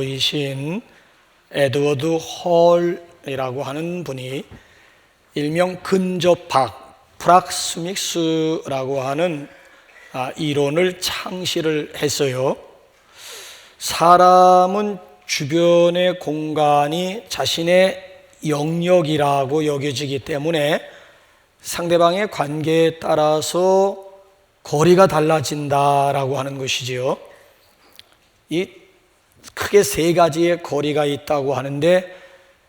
이신 에드워드 홀이라고 하는 분이 일명 근접학 프락스믹스라고 하는 이론을 창시를 했어요. 사람은 주변의 공간이 자신의 영역이라고 여겨지기 때문에 상대방의 관계에 따라서 거리가 달라진다라고 하는 것이지요. 이 크게 세 가지의 거리가 있다고 하는데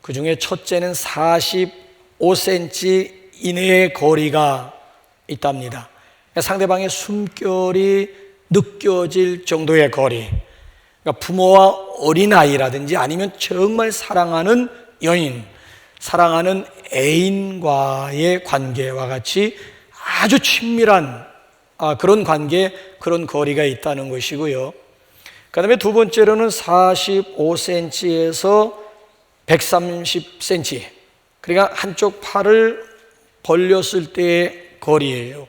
그 중에 첫째는 45cm 이내의 거리가 있답니다. 상대방의 숨결이 느껴질 정도의 거리. 그러니까 부모와 어린아이라든지 아니면 정말 사랑하는 연인, 사랑하는 애인과의 관계와 같이 아주 친밀한 그런 관계, 그런 거리가 있다는 것이고요. 그 다음에 두 번째로는 45cm에서 130cm, 그러니까 한쪽 팔을 벌렸을 때의 거리예요.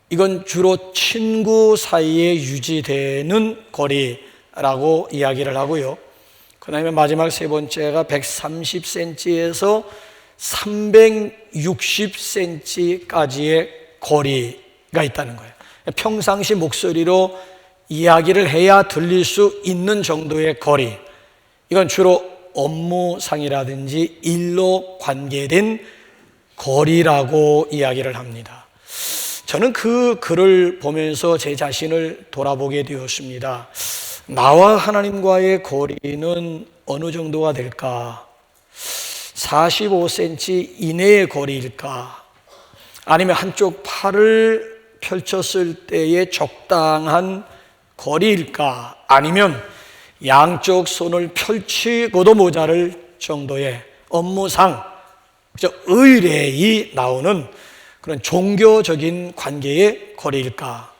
이건 주로 친구 사이에 유지되는 거리라고 이야기를 하고요. 그 다음에 마지막 세 번째가 130cm에서 360cm까지의 거리가 있다는 거예요. 평상시 목소리로 이야기를 해야 들릴 수 있는 정도의 거리. 이건 주로 업무상이라든지 일로 관계된 거리라고 이야기를 합니다. 저는 그 글을 보면서 제 자신을 돌아보게 되었습니다. 나와 하나님과의 거리는 어느 정도가 될까? 45cm 이내의 거리일까? 아니면 한쪽 팔을 펼쳤을 때의 적당한 거리일까? 아니면 양쪽 손을 펼치고도 모자랄 정도의 업무상 의뢰이 나오는 그런 종교적인 관계의 거리일까?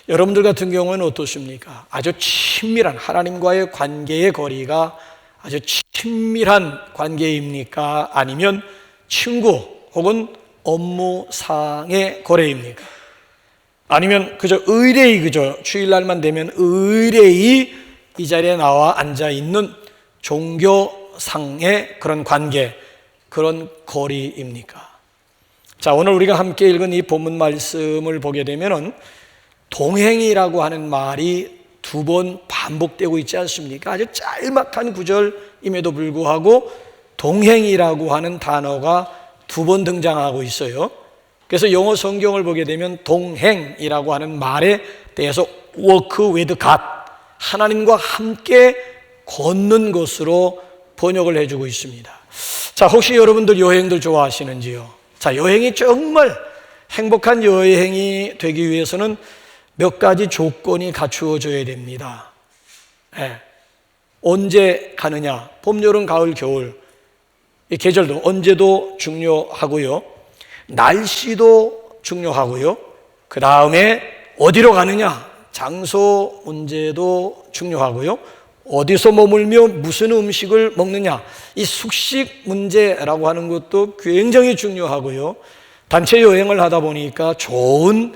여러분들 같은 경우는 어떻습니까? 아주 친밀한 하나님과의 관계의 거리가 아주 친밀한 관계입니까? 아니면 친구 혹은 업무상의 거래입니까? 아니면 그저 의뢰이 그저 주일날만 되면 의뢰이 이 자리에 나와 앉아 있는 종교상의 그런 관계, 그런 거리입니까? 자, 오늘 우리가 함께 읽은 이 본문 말씀을 보게 되면은 동행이라고 하는 말이 두 번 반복되고 있지 않습니까? 아주 짤막한 구절임에도 불구하고 동행이라고 하는 단어가 두 번 등장하고 있어요. 그래서 영어 성경을 보게 되면 동행이라고 하는 말에 대해서 walk with God, 하나님과 함께 걷는 것으로 번역을 해주고 있습니다. 자, 혹시 여러분들 여행들 좋아하시는지요? 자, 여행이 정말 행복한 여행이 되기 위해서는 몇 가지 조건이 갖추어져야 됩니다. 언제 가느냐? 봄, 여름, 가을, 겨울. 이 계절도 언제도 중요하고요. 날씨도 중요하고요. 그 다음에 어디로 가느냐? 장소 문제도 중요하고요. 어디서 머물며 무슨 음식을 먹느냐? 이 숙식 문제라고 하는 것도 굉장히 중요하고요. 단체 여행을 하다 보니까 좋은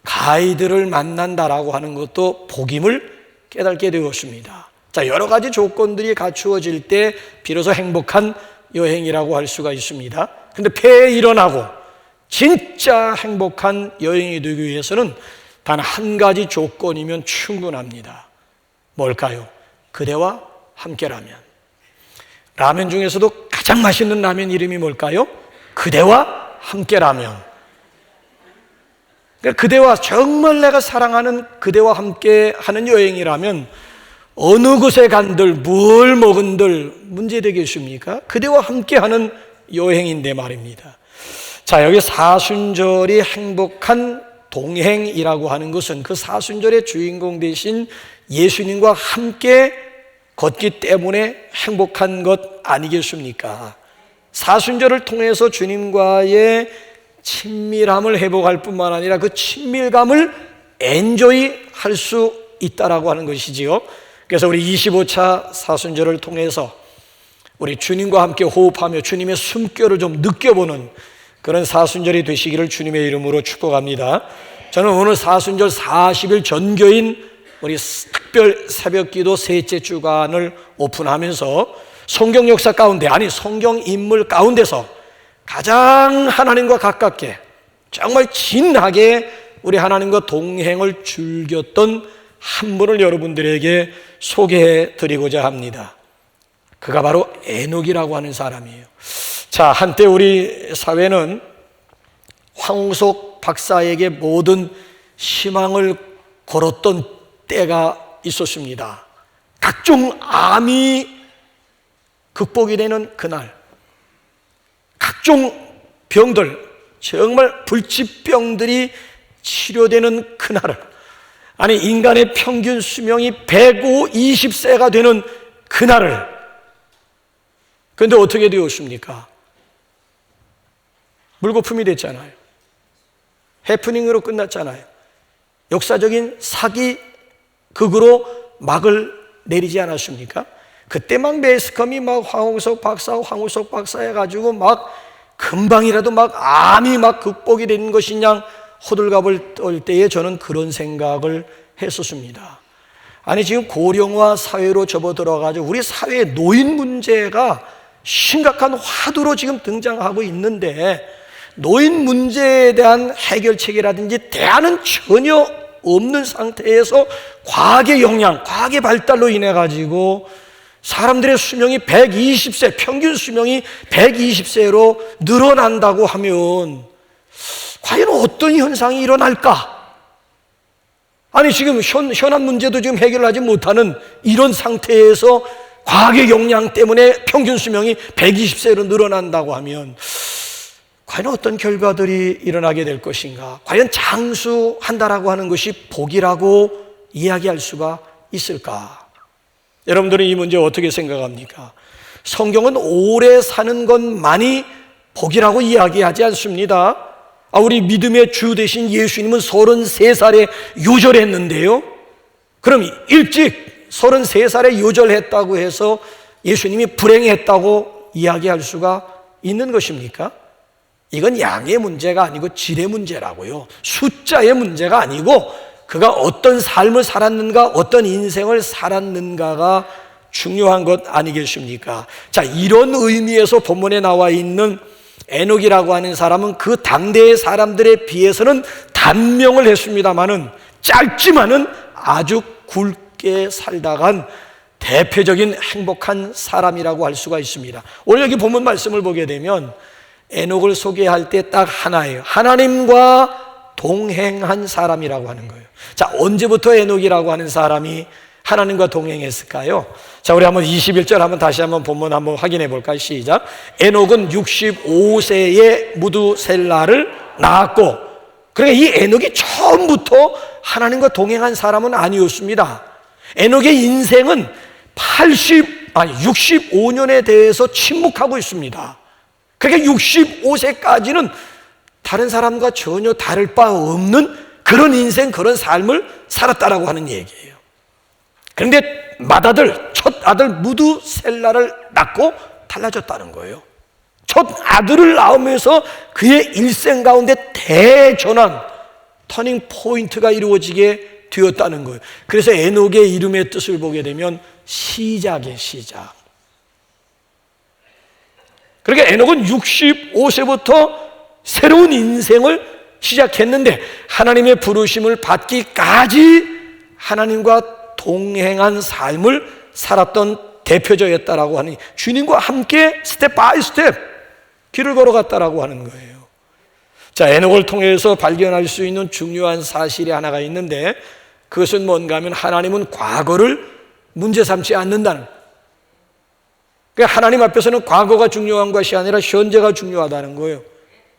가이드를 만난다라고 하는 것도 복임을 깨닫게 되었습니다. 자, 여러 가지 조건들이 갖추어질 때 비로소 행복한 여행이라고 할 수가 있습니다. 근데 폐에 일어나고 진짜 행복한 여행이 되기 위해서는 단 한 가지 조건이면 충분합니다. 뭘까요? 그대와 함께라면. 라면 중에서도 가장 맛있는 라면 이름이 뭘까요? 그대와 함께라면. 그러니까 그대와 정말 내가 사랑하는 그대와 함께 하는 여행이라면 어느 곳에 간들 뭘 먹은들 문제되겠습니까? 그대와 함께하는 여행인데 말입니다. 자, 여기 사순절이 행복한 동행이라고 하는 것은 그 사순절의 주인공 되신 예수님과 함께 걷기 때문에 행복한 것 아니겠습니까? 사순절을 통해서 주님과의 친밀함을 회복할 뿐만 아니라 그 친밀감을 엔조이 할 수 있다라고 하는 것이지요. 그래서 우리 25차 사순절을 통해서 우리 주님과 함께 호흡하며 주님의 숨결을 좀 느껴보는 그런 사순절이 되시기를 주님의 이름으로 축복합니다. 저는 오늘 사순절 40일 전교인 우리 특별 새벽기도 셋째 주간을 오픈하면서 성경 역사 가운데, 아니 성경 인물 가운데서 가장 하나님과 가깝게 정말 진하게 우리 하나님과 동행을 즐겼던 한 분을 여러분들에게 소개해 드리고자 합니다. 그가 바로 에녹이라고 하는 사람이에요. 자, 한때 우리 사회는 황우석 박사에게 모든 희망을 걸었던 때가 있었습니다. 각종 암이 극복이 되는 그날, 각종 병들, 정말 불치병들이 치료되는 그날을, 아니 인간의 평균 수명이 120세가 되는 그날을, 그런데 어떻게 되었습니까? 물거품이 됐잖아요. 해프닝으로 끝났잖아요. 역사적인 사기극으로 막을 내리지 않았습니까? 그때 막 매스컴이 막 황우석 박사 해가지고 막 금방이라도 막 암이 막 극복이 되는 것이냐 호들갑을 떨 때에 저는 그런 생각을 했었습니다. 아니 지금 고령화 사회로 접어들어가지고 우리 사회의 노인 문제가 심각한 화두로 지금 등장하고 있는데, 노인 문제에 대한 해결책이라든지 대안은 전혀 없는 상태에서 과학의 영향, 과학의 발달로 인해 가지고 사람들의 수명이 120세, 평균 수명이 120세로 늘어난다고 하면 과연 어떤 현상이 일어날까? 아니 지금 현안 문제도 지금 해결하지 못하는 이런 상태에서 과학의 영향 때문에 평균 수명이 120세로 늘어난다고 하면 과연 어떤 결과들이 일어나게 될 것인가? 과연 장수한다라고 하는 것이 복이라고 이야기할 수가 있을까? 여러분들은 이 문제 어떻게 생각합니까? 성경은 오래 사는 것만이 복이라고 이야기하지 않습니다. 우리 믿음의 주 되신 예수님은 33살에 요절했는데요, 그럼 일찍 33살에 요절했다고 해서 예수님이 불행했다고 이야기할 수가 있는 것입니까? 이건 양의 문제가 아니고 질의 문제라고요. 숫자의 문제가 아니고 그가 어떤 삶을 살았는가, 어떤 인생을 살았는가가 중요한 것 아니겠습니까? 자, 이런 의미에서 본문에 나와 있는 에녹이라고 하는 사람은 그 당대의 사람들에 비해서는 단명을 했습니다마는, 짧지만은 아주 굵게 살다간 대표적인 행복한 사람이라고 할 수가 있습니다. 오늘 여기 본문 말씀을 보게 되면 에녹을 소개할 때 딱 하나예요. 하나님과 동행한 사람이라고 하는 거예요. 자, 언제부터 에녹이라고 하는 사람이 하나님과 동행했을까요? 자, 우리 한번 21절 한번 다시 한번 본문 한번 확인해 볼까요? 시작. 에녹은 65세에 무두셀라를 낳았고, 그러니까 이 에녹이 처음부터 하나님과 동행한 사람은 아니었습니다. 에녹의 인생은 65년에 대해서 침묵하고 있습니다. 그러니까 65세까지는 다른 사람과 전혀 다를 바 없는 그런 인생, 그런 삶을 살았다라고 하는 얘기예요. 그런데 첫 아들 무두셀라를 낳고 달라졌다는 거예요. 첫 아들을 낳으면서 그의 일생 가운데 대전환, 터닝 포인트가 이루어지게 되었다는 거예요. 그래서 에녹의 이름의 뜻을 보게 되면 시작의 시작. 그러니까 에녹은 65세부터 새로운 인생을 시작했는데, 하나님의 부르심을 받기까지 하나님과 동행한 삶을 살았던 대표자였다라고 하니, 주님과 함께 스텝 바이 스텝 길을 걸어갔다라고 하는 거예요. 자, 에녹을 통해서 발견할 수 있는 중요한 사실이 하나가 있는데, 그것은 뭔가 하면 하나님은 과거를 문제 삼지 않는다는, 그러니까 하나님 앞에서는 과거가 중요한 것이 아니라 현재가 중요하다는 거예요.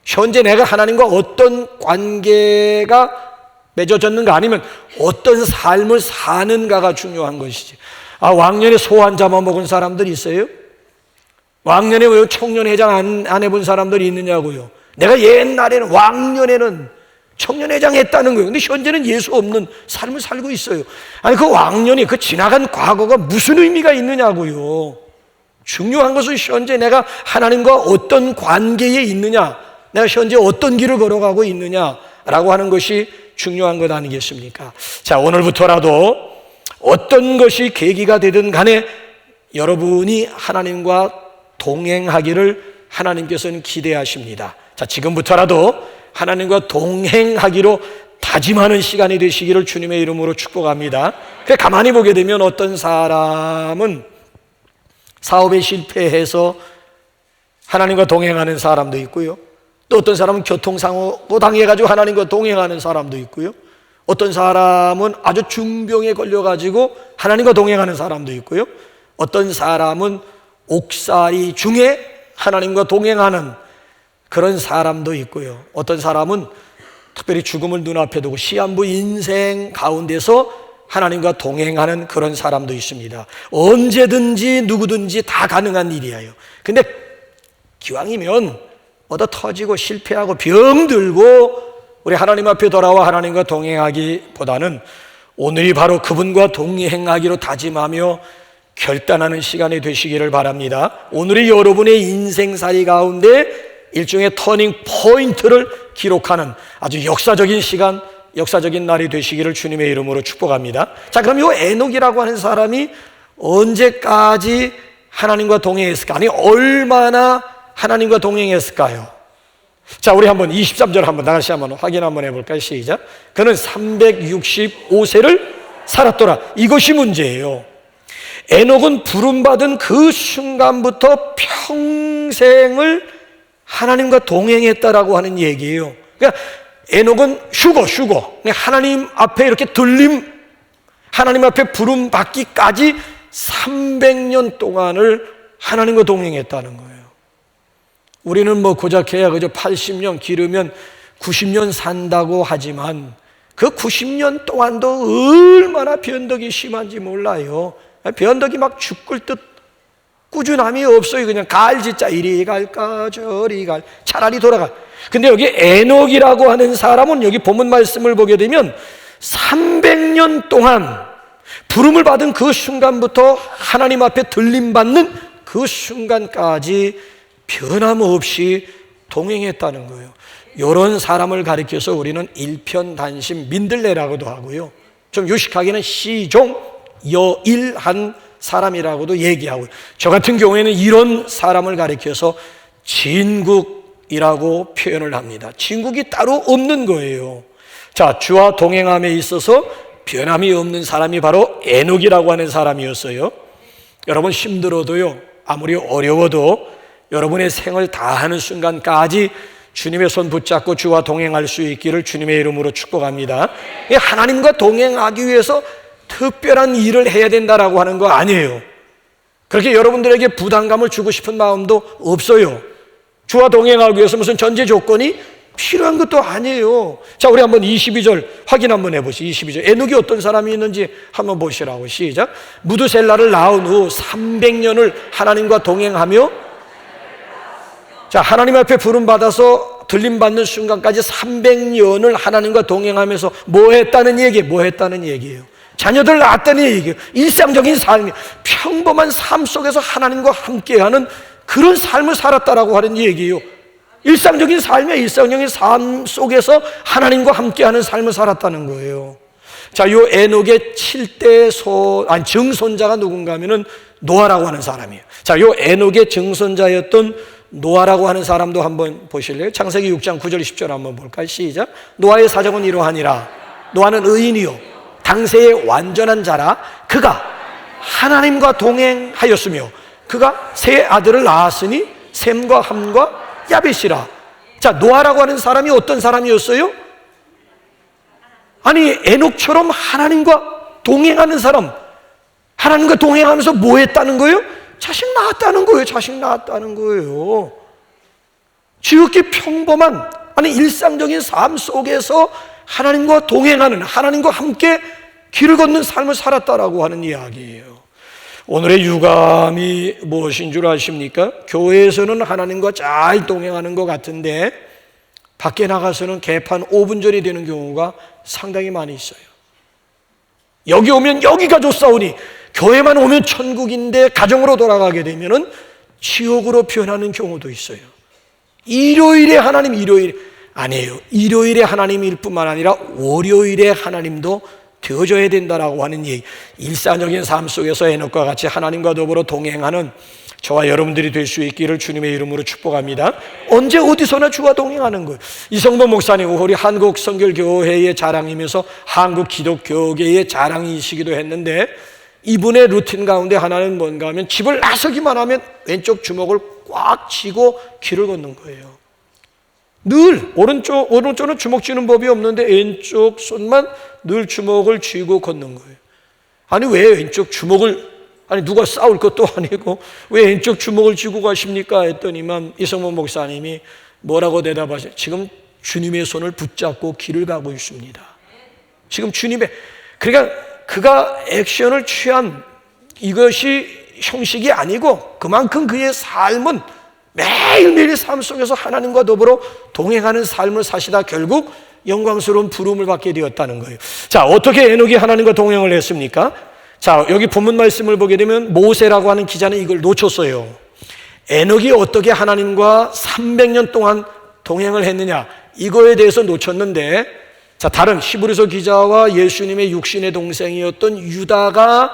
현재 내가 하나님과 어떤 관계가 맺어졌는가, 아니면 어떤 삶을 사는가가 중요한 것이지. 왕년에 소 한 잔만 먹은 사람들이 있어요? 왕년에 왜 청년회장 안 해본 사람들이 있느냐고요. 내가 옛날에는 왕년에는 청년회장 했다는 거예요. 근데 현재는 예수 없는 삶을 살고 있어요. 아니 그 왕년이, 그 지나간 과거가 무슨 의미가 있느냐고요. 중요한 것은 현재 내가 하나님과 어떤 관계에 있느냐, 내가 현재 어떤 길을 걸어가고 있느냐라고 하는 것이 중요한 것 아니겠습니까? 자, 오늘부터라도 어떤 것이 계기가 되든 간에 여러분이 하나님과 동행하기를 하나님께서는 기대하십니다. 자, 지금부터라도 하나님과 동행하기로 다짐하는 시간이 되시기를 주님의 이름으로 축복합니다. 그래, 가만히 보게 되면 어떤 사람은 사업에 실패해서 하나님과 동행하는 사람도 있고요. 또 어떤 사람은 교통사고 당해가지고 하나님과 동행하는 사람도 있고요. 어떤 사람은 아주 중병에 걸려가지고 하나님과 동행하는 사람도 있고요. 어떤 사람은 옥살이 중에 하나님과 동행하는 그런 사람도 있고요. 어떤 사람은 특별히 죽음을 눈앞에 두고 시한부 인생 가운데서 하나님과 동행하는 그런 사람도 있습니다. 언제든지 누구든지 다 가능한 일이에요. 근데 기왕이면 얻어 터지고 실패하고 병들고 우리 하나님 앞에 돌아와 하나님과 동행하기보다는 오늘이 바로 그분과 동행하기로 다짐하며 결단하는 시간이 되시기를 바랍니다. 오늘이 여러분의 인생살이 가운데 일종의 터닝 포인트를 기록하는 아주 역사적인 시간, 역사적인 날이 되시기를 주님의 이름으로 축복합니다. 자, 그럼 이 에녹이라고 하는 사람이 언제까지 하나님과 동행했을까? 아니, 얼마나 하나님과 동행했을까요? 자, 우리 한번 23절 한번 다시 한번 확인 한번 해볼까요? 시작. 그는 365세를 살았더라. 이것이 문제예요. 에녹은 부름받은 그 순간부터 평생을 하나님과 동행했다라고 하는 얘기예요. 그러니까 에녹은 휴거. 하나님 앞에 이렇게 하나님 앞에 부름받기까지 300년 동안을 하나님과 동행했다는 거예요. 우리는 뭐 고작 해야 그저 80년 기르면 90년 산다고 하지만 그 90년 동안도 얼마나 변덕이 심한지 몰라요. 변덕이 막 죽을 듯 꾸준함이 없어요. 그냥 갈짓자 이리 갈까 저리 갈 차라리 돌아가. 근데 여기 에녹이라고 하는 사람은 여기 본문 말씀을 보게 되면 300년 동안 부름을 받은 그 순간부터 하나님 앞에 들림받는 그 순간까지 변함없이 동행했다는 거예요. 이런 사람을 가리켜서 우리는 일편단심 민들레라고도 하고요. 좀 유식하게는 시종여일한 사람이라고도 얘기하고요. 저 같은 경우에는 이런 사람을 가리켜서 진국이라고 표현을 합니다. 진국이 따로 없는 거예요. 자, 주와 동행함에 있어서 변함이 없는 사람이 바로 에녹이라고 하는 사람이었어요. 여러분 힘들어도요, 아무리 어려워도 여러분의 생을 다하는 순간까지 주님의 손 붙잡고 주와 동행할 수 있기를 주님의 이름으로 축복합니다. 하나님과 동행하기 위해서 특별한 일을 해야 된다라고 하는 거 아니에요. 그렇게 여러분들에게 부담감을 주고 싶은 마음도 없어요. 주와 동행하기 위해서 무슨 전제 조건이 필요한 것도 아니에요. 자, 우리 한번 22절 확인 한번 해보시죠. 22절. 에녹이 어떤 사람이 있는지 한번 보시라고. 시작. 무드셀라를 낳은 후 300년을 하나님과 동행하며, 자, 하나님 앞에 부름받아서 들림받는 순간까지 300년을 하나님과 동행하면서 뭐 했다는 얘기예요? 자녀들 낳았다는 얘기예요. 일상적인 삶이, 평범한 삶 속에서 하나님과 함께하는 그런 삶을 살았다라고 하는 얘기예요. 일상적인 삶이야. 일상적인 삶 속에서 하나님과 함께하는 삶을 살았다는 거예요. 자, 요 에녹의 7대 증손자가 누군가 하면은 노아라고 하는 사람이에요. 자, 요 에녹의 증손자였던 노아라고 하는 사람도 한번 보실래요? 창세기 6장 9절 10절 한번 볼까요? 시작. 노아의 사정은 이러하니라. 노아는 의인이요 당세의 완전한 자라. 그가 하나님과 동행하였으며 그가 세 아들을 낳았으니 셈과 함과 야벳이라. 자, 노아라고 하는 사람이 어떤 사람이었어요? 아니, 에녹처럼 하나님과 동행하는 사람. 하나님과 동행하면서 뭐 했다는 거예요? 자식 낳았다는 거예요. 지극히 평범한, 아니 일상적인 삶 속에서 하나님과 동행하는, 하나님과 함께 길을 걷는 삶을 살았다라고 하는 이야기예요. 오늘의 유감이 무엇인 줄 아십니까? 교회에서는 하나님과 잘 동행하는 것 같은데 밖에 나가서는 개판 5분 전이 되는 경우가 상당히 많이 있어요. 여기 오면 여기가 좋사오니, 교회만 오면 천국인데 가정으로 돌아가게 되면은 지옥으로 변하는 경우도 있어요. 일요일에 하나님, 아니에요. 일요일에 하나님일 뿐만 아니라 월요일에 하나님도 되어져야 된다라고 하는 얘기. 일상적인 삶 속에서 에녹과 같이 하나님과 더불어 동행하는 저와 여러분들이 될 수 있기를 주님의 이름으로 축복합니다. 언제 어디서나 주와 동행하는 거예요. 이성범 목사님, 우리 한국 성결교회의 자랑이면서 한국 기독교계의 자랑이시기도 했는데, 이분의 루틴 가운데 하나는 뭔가 하면 집을 나서기만 하면 왼쪽 주먹을 꽉 쥐고 길을 걷는 거예요. 늘 오른쪽은 주먹 쥐는 법이 없는데 왼쪽 손만 늘 주먹을 쥐고 걷는 거예요. 아니 왜 왼쪽 주먹을, 아니 누가 싸울 것도 아니고 왜 왼쪽 주먹을 쥐고 가십니까? 했더니만 이성문 목사님이 뭐라고 대답하세요? 지금 주님의 손을 붙잡고 길을 가고 있습니다. 지금 주님의, 그러니까 그가 액션을 취한 이것이 형식이 아니고 그만큼 그의 삶은 매일매일 삶 속에서 하나님과 더불어 동행하는 삶을 사시다 결국 영광스러운 부름을 받게 되었다는 거예요. 자, 어떻게 에녹이 하나님과 동행을 했습니까? 자, 여기 본문 말씀을 보게 되면 모세라고 하는 기자는 이걸 놓쳤어요. 에녹이 어떻게 하나님과 300년 동안 동행을 했느냐, 이거에 대해서 놓쳤는데, 자, 다른 히브리서 기자와 예수님의 육신의 동생이었던 유다가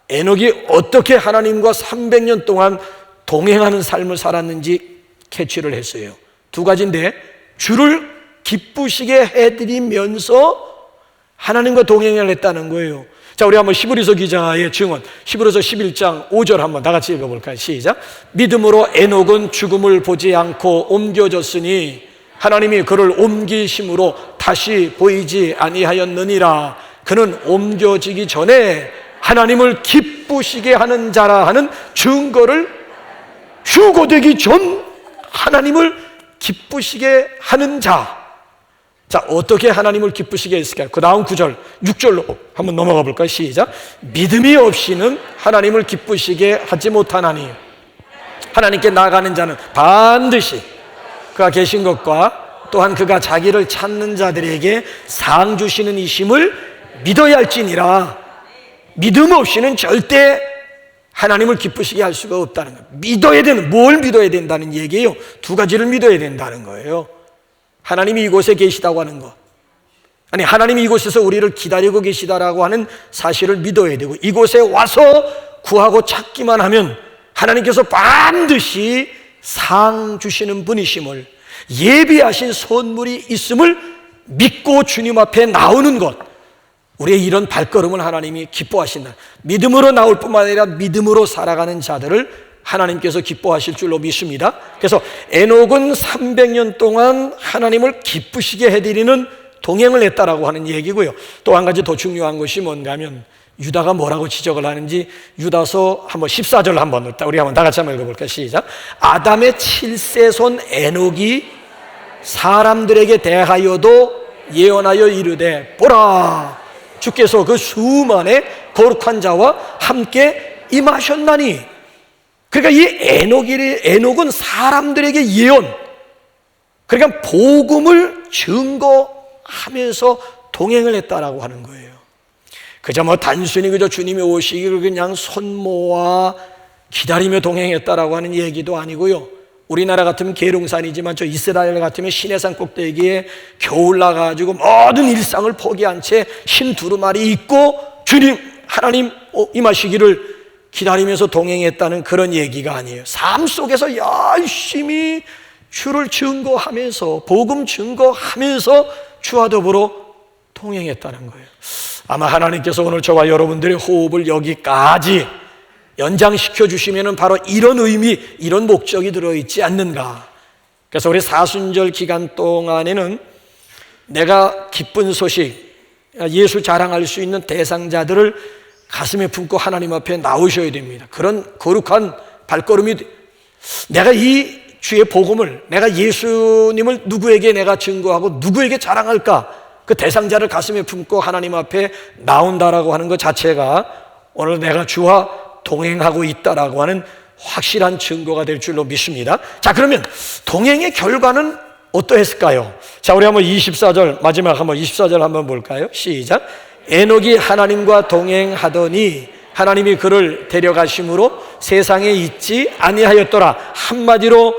에녹이 어떻게 하나님과 300년 동안 동행하는 삶을 살았는지 캐치를 했어요. 두 가지인데, 주를 기쁘시게 해드리면서 하나님과 동행을 했다는 거예요. 자, 우리 한번 히브리서 기자의 증언, 히브리서 11장 5절 한번 다 같이 읽어볼까요? 시작. 믿음으로 에녹은 죽음을 보지 않고 옮겨졌으니 하나님이 그를 옮기심으로 다시 보이지 아니하였느니라. 그는 옮겨지기 전에 하나님을 기쁘시게 하는 자라 하는 증거를 휴거되기 전 하나님을 기쁘시게 하는 자. 자, 어떻게 하나님을 기쁘시게 했을까요? 그 다음 9절, 6절로 한번 넘어가 볼까요? 시작. 믿음이 없이는 하나님을 기쁘시게 하지 못하나니 하나님께 나아가는 자는 반드시 그가 계신 것과 또한 그가 자기를 찾는 자들에게 상 주시는 이심을 믿어야 할지니라. 믿음 없이는 절대 하나님을 기쁘시게 할 수가 없다는 거예요. 믿어야 되는, 뭘 믿어야 된다는 얘기예요? 두 가지를 믿어야 된다는 거예요. 하나님이 이곳에 계시다고 하는 것, 아니 하나님이 이곳에서 우리를 기다리고 계시다라고 하는 사실을 믿어야 되고, 이곳에 와서 구하고 찾기만 하면 하나님께서 반드시 상 주시는 분이심을, 예비하신 선물이 있음을 믿고 주님 앞에 나오는 것, 우리의 이런 발걸음을 하나님이 기뻐하신다. 믿음으로 나올 뿐만 아니라 믿음으로 살아가는 자들을 하나님께서 기뻐하실 줄로 믿습니다. 그래서 에녹은 300년 동안 하나님을 기쁘시게 해드리는 동행을 했다라고 하는 얘기고요. 또 한 가지 더 중요한 것이 뭔가 하면 유다가 뭐라고 지적을 하는지, 유다서 한번 14절 한번 우리 한번 다 같이 한번 읽어볼까요? 시작. 아담의 7세손 에녹이 사람들에게 대하여도 예언하여 이르되 보라, 주께서 그 수만의 거룩한 자와 함께 임하셨나니. 그러니까 이 에녹은 사람들에게 예언, 그러니까 복음을 증거하면서 동행을 했다라고 하는 거예요. 그저 뭐 단순히 그저 주님이 오시기를 그냥 손모아 기다리며 동행했다라고 하는 얘기도 아니고요. 우리나라 같으면 계룡산이지만 저 이스라엘 같으면 시내산 꼭대기에 겨울 나가지고 모든 일상을 포기한 채 흰 두루마리 입고 주님 하나님 임하시기를 기다리면서 동행했다는 그런 얘기가 아니에요. 삶 속에서 열심히 주를 증거하면서, 복음 증거하면서 주와 더불어 동행했다는 거예요. 아마 하나님께서 오늘 저와 여러분들의 호흡을 여기까지 연장시켜 주시면 바로 이런 의미, 이런 목적이 들어있지 않는가. 그래서 우리 사순절 기간 동안에는 내가 기쁜 소식, 예수 자랑할 수 있는 대상자들을 가슴에 품고 하나님 앞에 나오셔야 됩니다. 그런 거룩한 발걸음이, 내가 이 주의 복음을, 내가 예수님을 누구에게 내가 증거하고 누구에게 자랑할까, 그 대상자를 가슴에 품고 하나님 앞에 나온다라고 하는 것 자체가 오늘 내가 주와 동행하고 있다라고 하는 확실한 증거가 될 줄로 믿습니다. 자, 그러면 동행의 결과는 어떠했을까요? 자, 우리 한번 24절, 마지막 한번 24절 한번 볼까요? 시작. 에녹이 하나님과 동행하더니 하나님이 그를 데려가심으로 세상에 있지 아니하였더라. 한마디로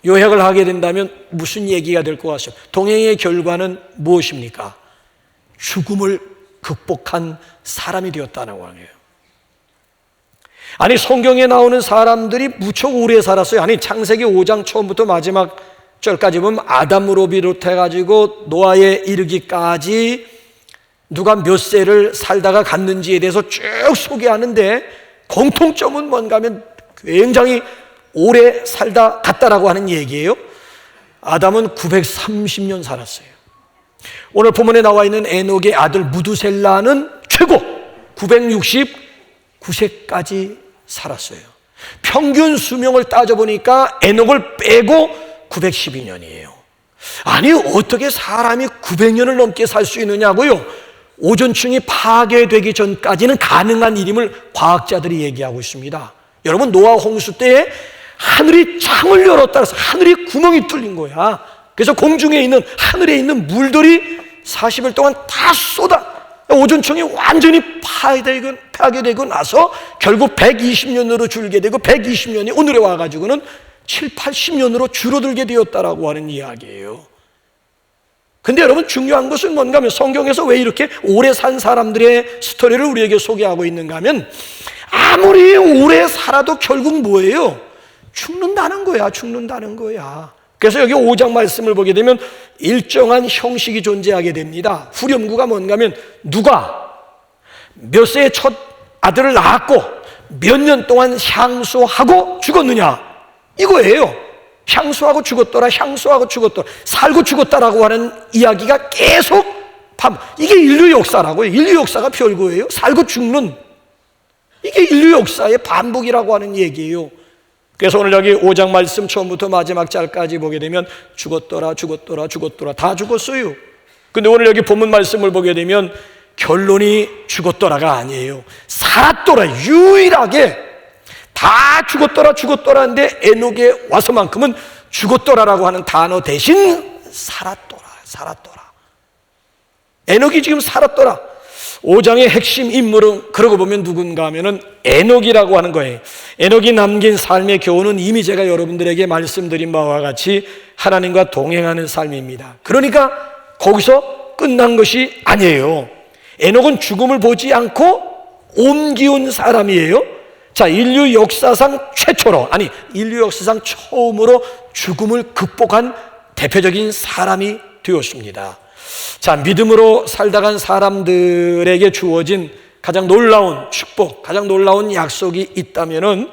요약을 하게 된다면 무슨 얘기가 될 것 같습니다. 동행의 결과는 무엇입니까? 죽음을 극복한 사람이 되었다는 거예요. 아니, 성경에 나오는 사람들이 무척 오래 살았어요. 아니, 창세기 5장 처음부터 마지막 절까지 보면 아담으로 비롯해가지고 노아에 이르기까지 누가 몇 세를 살다가 갔는지에 대해서 쭉 소개하는데 공통점은 뭔가 하면 굉장히 오래 살다 갔다라고 하는 얘기예요. 아담은 930년 살았어요. 오늘 본문에 나와 있는 에녹의 아들 무두셀라는 최고 969세까지 살았어요. 평균 수명을 따져보니까 에녹을 빼고 912년이에요. 아니, 어떻게 사람이 900년을 넘게 살 수 있느냐고요? 오존층이 파괴되기 전까지는 가능한 일임을 과학자들이 얘기하고 있습니다. 여러분, 노아 홍수 때에 하늘이 창을 열었다 해서 하늘이 구멍이 뚫린 거야. 그래서 공중에 있는, 하늘에 있는 물들이 40일 동안 다 오존층이 완전히 파괴되고 나서 결국 120년으로 줄게 되고 120년이 오늘에 와가지고는 7, 80년으로 줄어들게 되었다라고 하는 이야기예요. 근데 여러분, 중요한 것은 뭔가 하면 성경에서 왜 이렇게 오래 산 사람들의 스토리를 우리에게 소개하고 있는가 하면 아무리 오래 살아도 결국 뭐예요? 죽는다는 거야. 그래서 여기 5장 말씀을 보게 되면 일정한 형식이 존재하게 됩니다. 후렴구가 뭔가 하면 누가 몇 세에 첫 아들을 낳았고 몇 년 동안 향수하고 죽었느냐, 이거예요. 향수하고 죽었더라, 살고 죽었다라고 하는 이야기가 계속 이게 인류 역사라고요. 인류 역사가 별거예요. 살고 죽는, 이게 인류 역사의 반복이라고 하는 얘기예요. 그래서 오늘 여기 5장 말씀 처음부터 마지막 절까지 보게 되면 죽었더라 다 죽었어요. 근데 오늘 여기 본문 말씀을 보게 되면 결론이 죽었더라가 아니에요. 살았더라. 유일하게 다 죽었더라 하는데 에녹에 와서만큼은 죽었더라라고 하는 단어 대신 살았더라. 에녹이 지금 살았더라. 5장의 핵심 인물은 그러고 보면 누군가 하면은 에녹이라고 하는 거예요. 에녹이 남긴 삶의 교훈은 이미 제가 여러분들에게 말씀드린 바와 같이 하나님과 동행하는 삶입니다. 그러니까 거기서 끝난 것이 아니에요. 에녹은 죽음을 보지 않고 옮기온 사람이에요. 자, 인류 역사상 처음으로 죽음을 극복한 대표적인 사람이 되었습니다. 자, 믿음으로 살다간 사람들에게 주어진 가장 놀라운 축복, 가장 놀라운 약속이 있다면은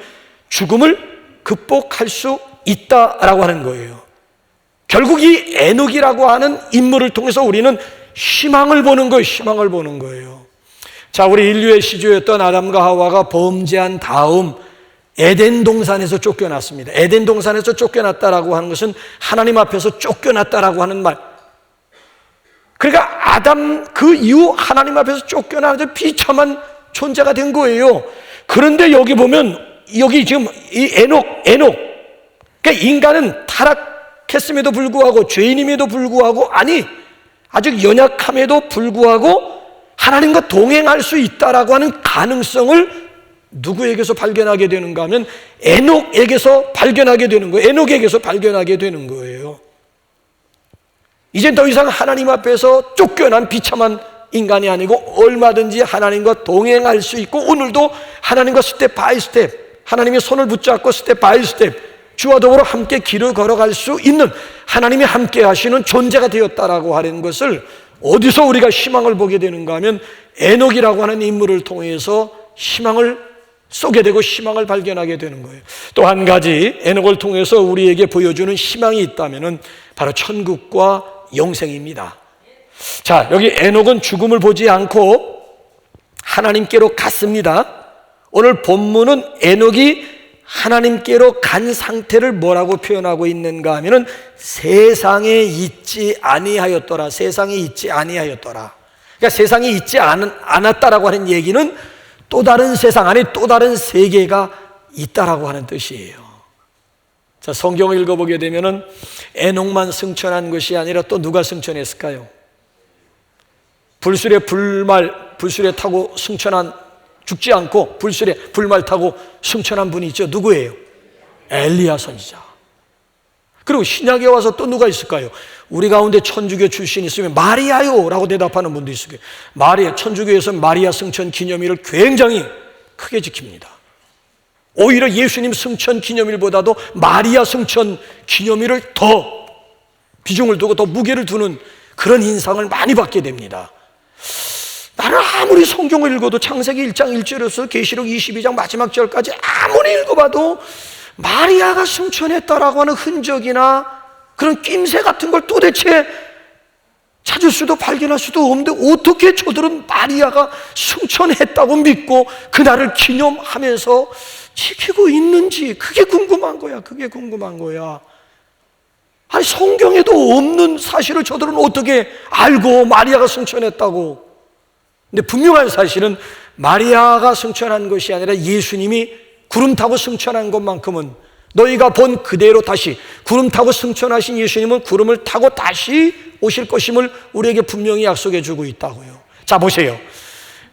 죽음을 극복할 수 있다라고 하는 거예요. 결국 이 에녹이라고 하는 인물을 통해서 우리는 희망을 보는 거예요. 자, 우리 인류의 시조였던 아담과 하와가 범죄한 다음 에덴 동산에서 쫓겨났습니다. 에덴 동산에서 쫓겨났다라고 하는 것은 하나님 앞에서 쫓겨났다라고 하는 말. 그러니까 아담 그 이후 하나님 앞에서 쫓겨나서 비참한 존재가 된 거예요. 그런데 여기 보면 여기 지금 이 에녹 그러니까 인간은 타락했음에도 불구하고 죄인임에도 불구하고 아주 연약함에도 불구하고 하나님과 동행할 수 있다라고 하는 가능성을 누구에게서 발견하게 되는가 하면 에녹에게서 발견하게 되는 거예요. 에녹에게서 발견하게 되는 거예요. 이제 더 이상 하나님 앞에서 쫓겨난 비참한 인간이 아니고 얼마든지 하나님과 동행할 수 있고 오늘도 하나님과 스텝 바이 스텝, 하나님의 손을 붙잡고 스텝 바이 스텝 주와 더불어 함께 길을 걸어갈 수 있는 하나님이 함께 하시는 존재가 되었다라고 하는 것을 어디서 우리가 희망을 보게 되는가 하면 에녹이라고 하는 인물을 통해서 희망을 쏘게 되고 희망을 발견하게 되는 거예요. 또 한 가지 에녹을 통해서 우리에게 보여주는 희망이 있다면 바로 천국과 영생입니다. 자, 여기 에녹은 죽음을 보지 않고 하나님께로 갔습니다. 오늘 본문은 에녹이 하나님께로 간 상태를 뭐라고 표현하고 있는가 하면은 세상에 있지 아니하였더라. 그러니까 세상에 있지 않았다라고 하는 얘기는 또 다른 세상 안에 또 다른 세계가 있다라고 하는 뜻이에요. 자, 성경을 읽어보게 되면은 에녹만 승천한 것이 아니라 또 누가 승천했을까요? 불술에 타고 승천한, 죽지 않고 불술에 불말 타고 승천한 분이 있죠. 누구예요? 엘리야 선지자. 그리고 신약에 와서 또 누가 있을까요? 우리 가운데 천주교 출신이 있으면 마리아요 라고 대답하는 분도 있을 거예요. 마리아, 천주교에서 마리아 승천 기념일을 굉장히 크게 지킵니다. 오히려 예수님 승천 기념일보다도 마리아 승천 기념일을 더 비중을 두고 더 무게를 두는 그런 인상을 많이 받게 됩니다. 나는 아무리 성경을 읽어도 창세기 1장 1절에서 계시록 22장 마지막 절까지 아무리 읽어봐도 마리아가 승천했다라고 하는 흔적이나 그런 낌새 같은 걸 도대체 찾을 수도 발견할 수도 없는데 어떻게 저들은 마리아가 승천했다고 믿고 그날을 기념하면서 지키고 있는지 그게 궁금한 거야. 그게 궁금한 거야. 아니 성경에도 없는 사실을 저들은 어떻게 알고 마리아가 승천했다고. 근데 분명한 사실은 마리아가 승천한 것이 아니라 예수님이 구름 타고 승천한 것만큼은 너희가 본 그대로 다시 구름 타고 승천하신 예수님은 구름을 타고 다시 오실 것임을 우리에게 분명히 약속해 주고 있다고요. 자 보세요.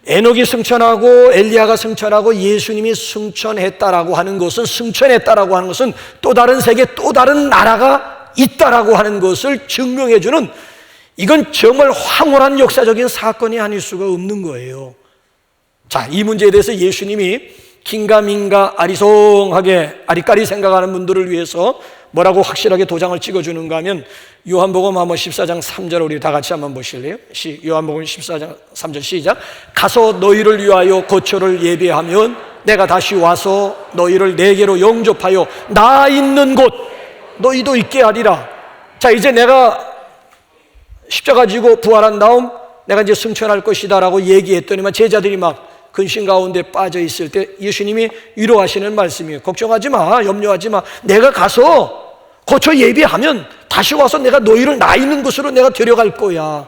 에녹이 승천하고 엘리야가 승천하고 예수님이 승천했다라고 하는 것은 승천했다라고 하는 것은 또 다른 세계 또 다른 나라가 있다라고 하는 것을 증명해 주는 이건 정말 황홀한 역사적인 사건이 아닐 수가 없는 거예요. 자, 이 문제에 대해서 예수님이 긴가민가 아리송하게 아리까리 생각하는 분들을 위해서 뭐라고 확실하게 도장을 찍어주는가 하면 요한복음 한번 14장 3절 우리 다 같이 한번 보실래요? 요한복음 14장 3절 시작. 가서 너희를 위하여 거처를 예비하면 내가 다시 와서 너희를 내게로 영접하여 나 있는 곳 너희도 있게 하리라. 자, 이제 내가 십자가 지고 부활한 다음 내가 이제 승천할 것이다 라고 얘기했더니만 제자들이 막 근심 가운데 빠져 있을 때 예수님이 위로하시는 말씀이에요. 걱정하지 마, 염려하지 마. 내가 가서 거처 예비하면 다시 와서 내가 너희를 나 있는 곳으로 내가 데려갈 거야.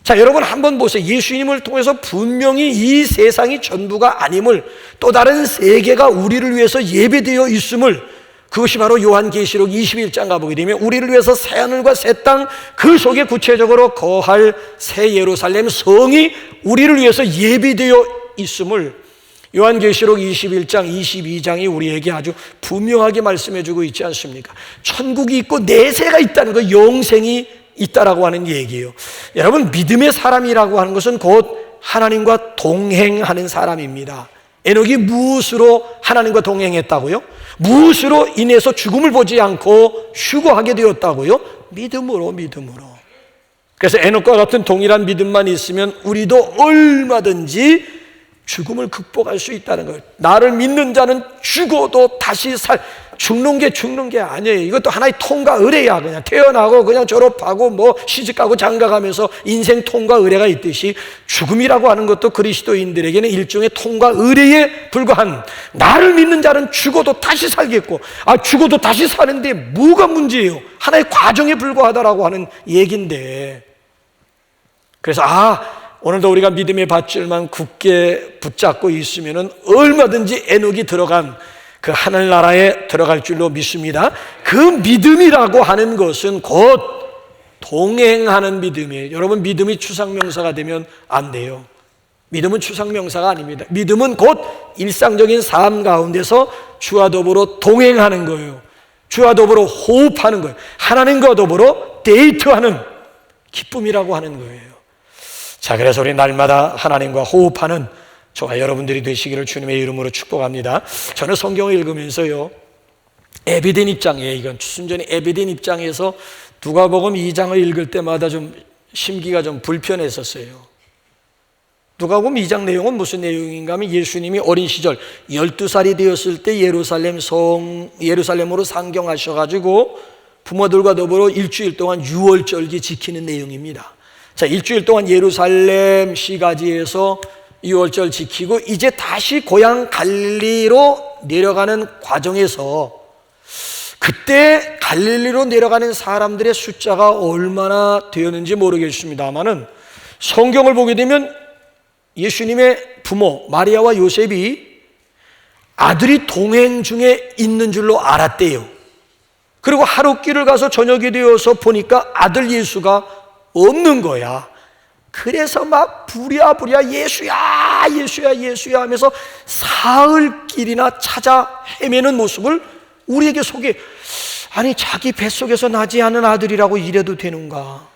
자, 여러분 한번 보세요. 예수님을 통해서 분명히 이 세상이 전부가 아님을 또 다른 세계가 우리를 위해서 예배되어 있음을 그것이 바로 요한계시록 21장 가보게 되면 우리를 위해서 새하늘과 새 땅 그 속에 구체적으로 거할 새 예루살렘 성이 우리를 위해서 예비되어 있음을 요한계시록 21장 22장이 우리에게 아주 분명하게 말씀해주고 있지 않습니까? 천국이 있고 내세가 있다는 거, 영생이 있다라고 하는 얘기예요. 여러분, 믿음의 사람이라고 하는 것은 곧 하나님과 동행하는 사람입니다. 에녹이 무엇으로 하나님과 동행했다고요? 무엇으로 인해서 죽음을 보지 않고 휴거하게 되었다고요? 믿음으로. 그래서 에녹과 같은 동일한 믿음만 있으면 우리도 얼마든지 죽음을 극복할 수 있다는 거예요. 나를 믿는 자는 죽어도 다시 죽는 게 아니에요. 이것도 하나의 통과 의례야. 그냥 태어나고 그냥 졸업하고 뭐 시집가고 장가가면서 인생 통과 의례가 있듯이 죽음이라고 하는 것도 그리스도인들에게는 일종의 통과 의례에 불과한, 나를 믿는 자는 죽어도 다시 살겠고, 죽어도 다시 사는데 뭐가 문제예요? 하나의 과정에 불과하다라고 하는 얘기인데, 그래서 오늘도 우리가 믿음의 밧줄만 굳게 붙잡고 있으면은 얼마든지 에녹이 들어간 그 하늘나라에 들어갈 줄로 믿습니다. 그 믿음이라고 하는 것은 곧 동행하는 믿음이에요. 여러분, 믿음이 추상명사가 되면 안 돼요. 믿음은 추상명사가 아닙니다. 믿음은 곧 일상적인 삶 가운데서 주와 더불어 동행하는 거예요. 주와 더불어 호흡하는 거예요. 하나님과 더불어 데이트하는 기쁨이라고 하는 거예요. 자, 그래서 우리 날마다 하나님과 호흡하는 저와 여러분들이 되시기를 주님의 이름으로 축복합니다. 저는 성경을 읽으면서요, 에베된 입장이에요. 이건 순전히 에베된 입장에서 누가복음 2장을 읽을 때마다 좀 심기가 좀 불편했었어요. 누가복음 2장 내용은 무슨 내용인가 하면 예수님이 어린 시절 12살이 되었을 때 예루살렘으로 상경하셔가지고 부모들과 더불어 일주일 동안 유월절기 지키는 내용입니다. 자, 일주일 동안 예루살렘 시가지에서 유월절 지키고 이제 다시 고향 갈릴리로 내려가는 과정에서 그때 갈릴리로 내려가는 사람들의 숫자가 얼마나 되었는지 모르겠습니다만은 성경을 보게 되면 예수님의 부모 마리아와 요셉이 아들이 동행 중에 있는 줄로 알았대요. 그리고 하룻길을 가서 저녁이 되어서 보니까 아들 예수가 없는 거야. 그래서 막 부랴부랴 예수야 하면서 사흘길이나 찾아 헤매는 모습을 우리에게 속에 아니 자기 뱃속에서 나지 않은 아들이라고 이래도 되는가?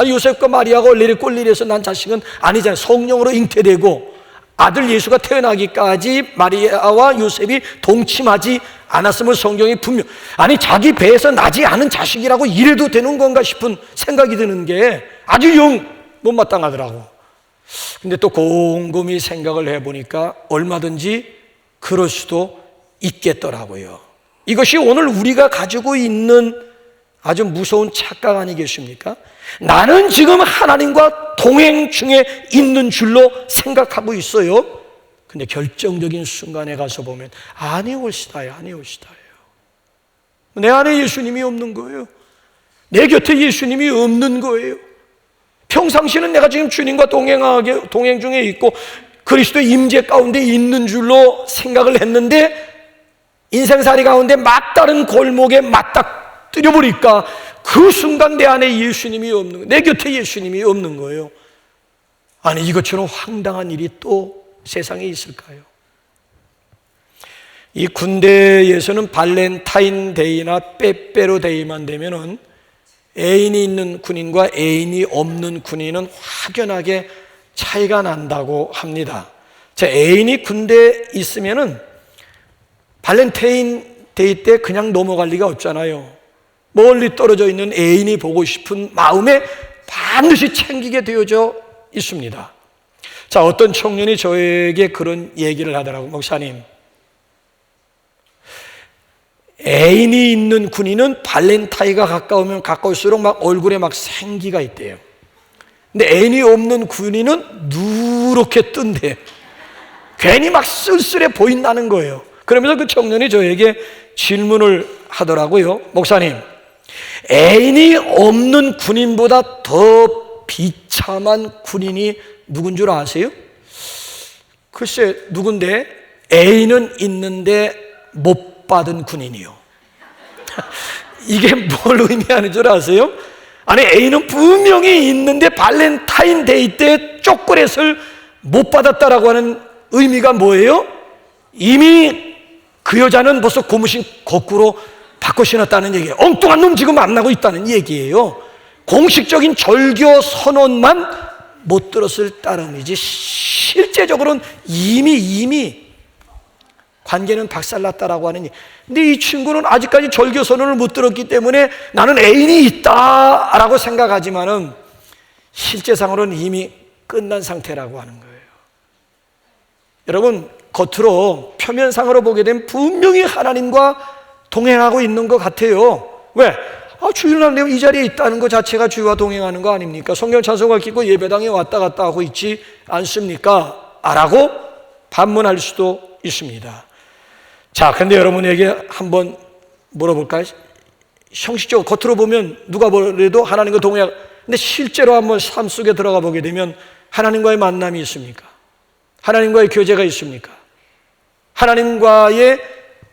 요셉과 마리아가 얼레리 꼴레리에서 난 자식은 아니잖아요. 성령으로 잉태되고 아들 예수가 태어나기까지 마리아와 요셉이 동침하지 않았음을 성경이 분명. 아니 자기 배에서 나지 않은 자식이라고 이래도 되는 건가 싶은 생각이 드는 게 아주 영 못마땅하더라고. 근데 또 곰곰이 생각을 해보니까 얼마든지 그럴 수도 있겠더라고요. 이것이 오늘 우리가 가지고 있는 아주 무서운 착각 아니겠습니까? 나는 지금 하나님과 동행 중에 있는 줄로 생각하고 있어요. 근데 결정적인 순간에 가서 보면 아니올시다요. 내 안에 예수님이 없는 거예요. 내 곁에 예수님이 없는 거예요. 평상시는 내가 지금 주님과 동행 중에 있고 그리스도의 임재 가운데 있는 줄로 생각을 했는데 인생살이 가운데 막다른 골목에 맞닥뜨려 보니까 그 순간 내 안에 예수님이 없는 거예요. 내 곁에 예수님이 없는 거예요. 아니 이것처럼 황당한 일이 또 세상에 있을까요? 이 군대에서는 발렌타인데이나 빼빼로데이만 되면은 애인이 있는 군인과 애인이 없는 군인은 확연하게 차이가 난다고 합니다. 자, 애인이 군대에 있으면은 발렌타인데이 때 그냥 넘어갈 리가 없잖아요. 멀리 떨어져 있는 애인이 보고 싶은 마음에 반드시 챙기게 되어져 있습니다. 자, 어떤 청년이 저에게 그런 얘기를 하더라고요. 목사님, 애인이 있는 군인은 발렌타인가 가까우면 가까울수록 막 얼굴에 막 생기가 있대요. 근데 애인이 없는 군인은 누렇게 뜬대. 괜히 막 쓸쓸해 보인다는 거예요. 그러면서 그 청년이 저에게 질문을 하더라고요. 목사님, 애인이 없는 군인보다 더 비참한 군인이 누군 줄 아세요? 글쎄, 누군데? 애인은 있는데 못 받은 군인이요. 이게 뭘 의미하는 줄 아세요? 아니, 애인은 분명히 있는데 발렌타인데이 때 초콜릿을 못 받았다라고 하는 의미가 뭐예요? 이미 그 여자는 벌써 고무신 거꾸로 바꿔 신었다는 얘기예요. 엉뚱한 놈 지금 만나고 있다는 얘기예요. 공식적인 절교 선언만 못 들었을 따름이지 실제적으로는 이미 관계는 박살났다라고 하는. 근데 이 친구는 아직까지 절교 선언을 못 들었기 때문에 나는 애인이 있다라고 생각하지만은 실제상으로는 이미 끝난 상태라고 하는 거예요. 여러분, 겉으로 표면상으로 보게 되면 분명히 하나님과 동행하고 있는 것 같아요. 왜? 주일날 내가 이 자리에 있다는 것 자체가 주와 동행하는 거 아닙니까? 성경 찬송가 끼고 예배당에 왔다 갔다 하고 있지 않습니까? 라고 반문할 수도 있습니다. 자, 근데 여러분에게 한번 물어볼까요? 형식적으로 겉으로 보면 누가 뭐래도 하나님과 동행, 근데 실제로 한번 삶 속에 들어가 보게 되면 하나님과의 만남이 있습니까? 하나님과의 교제가 있습니까? 하나님과의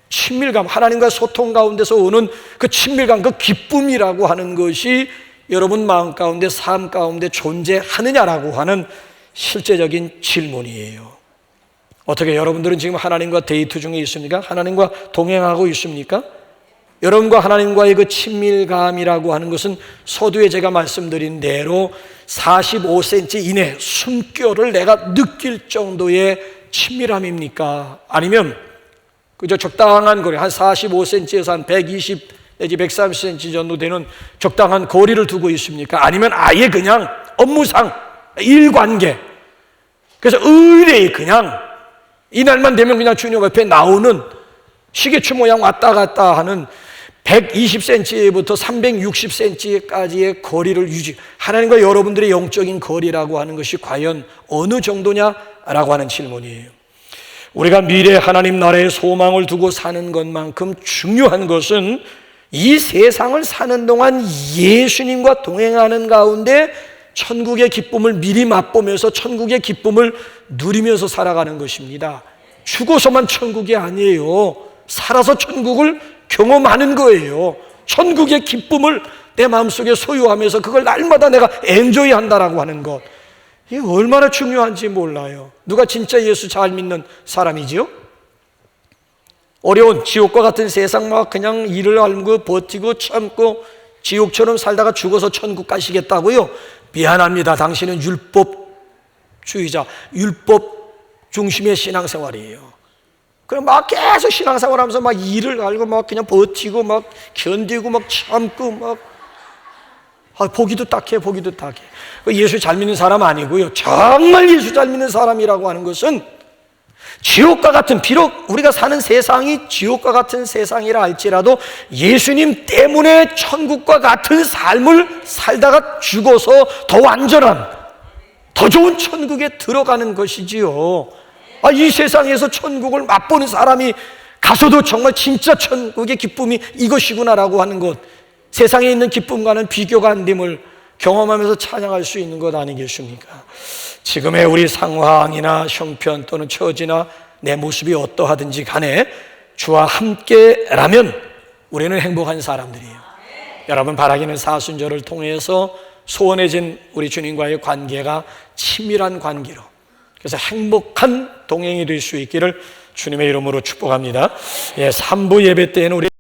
친밀감, 하나님과 소통 가운데서 오는 그 친밀감, 그 기쁨이라고 하는 것이 여러분 마음 가운데, 삶 가운데 존재하느냐라고 하는 실제적인 질문이에요. 어떻게 여러분들은 지금 하나님과 데이트 중에 있습니까? 하나님과 동행하고 있습니까? 여러분과 하나님과의 그 친밀감이라고 하는 것은 서두에 제가 말씀드린 대로 45cm 이내 숨결을 내가 느낄 정도의 친밀함입니까? 아니면 그저 적당한 거리, 한 45cm에서 한 120 내지 130cm 정도 되는 적당한 거리를 두고 있습니까? 아니면 아예 그냥 업무상 일관계, 그래서 의뢰이 그냥 이날만 되면 그냥 주님 옆에 나오는 시계추 모양 왔다 갔다 하는 120cm부터 360cm까지의 거리를 유지, 하나님과 여러분들의 영적인 거리라고 하는 것이 과연 어느 정도냐라고 하는 질문이에요. 우리가 미래 하나님 나라의 소망을 두고 사는 것만큼 중요한 것은 이 세상을 사는 동안 예수님과 동행하는 가운데 천국의 기쁨을 미리 맛보면서 천국의 기쁨을 누리면서 살아가는 것입니다. 죽어서만 천국이 아니에요. 살아서 천국을 경험하는 거예요. 천국의 기쁨을 내 마음속에 소유하면서 그걸 날마다 내가 엔조이 한다라고 하는 것, 이게 얼마나 중요한지 몰라요. 누가 진짜 예수 잘 믿는 사람이지요? 어려운 지옥과 같은 세상 막 그냥 이를 알고 버티고 참고 지옥처럼 살다가 죽어서 천국 가시겠다고요? 미안합니다. 당신은 율법주의자, 율법 중심의 신앙생활이에요. 그럼 막 계속 신앙생활하면서 막 이를 알고 막 그냥 버티고 막 견디고 막 참고 막 보기도 딱해, 보기도 딱해. 예수 잘 믿는 사람 아니고요. 정말 예수 잘 믿는 사람이라고 하는 것은 지옥과 같은, 비록 우리가 사는 세상이 지옥과 같은 세상이라 할지라도 예수님 때문에 천국과 같은 삶을 살다가 죽어서 더 완전한, 더 좋은 천국에 들어가는 것이지요. 이 세상에서 천국을 맛보는 사람이 가서도 정말 진짜 천국의 기쁨이 이것이구나라고 하는 것, 세상에 있는 기쁨과는 비교가 안 됨을 경험하면서 찬양할 수 있는 것 아니겠습니까? 지금의 우리 상황이나 형편 또는 처지나 내 모습이 어떠하든지 간에 주와 함께라면 우리는 행복한 사람들이에요. 여러분, 바라기는 사순절을 통해서 소원해진 우리 주님과의 관계가 친밀한 관계로, 그래서 행복한 동행이 될 수 있기를 주님의 이름으로 축복합니다. 3부 예배 때에는 우리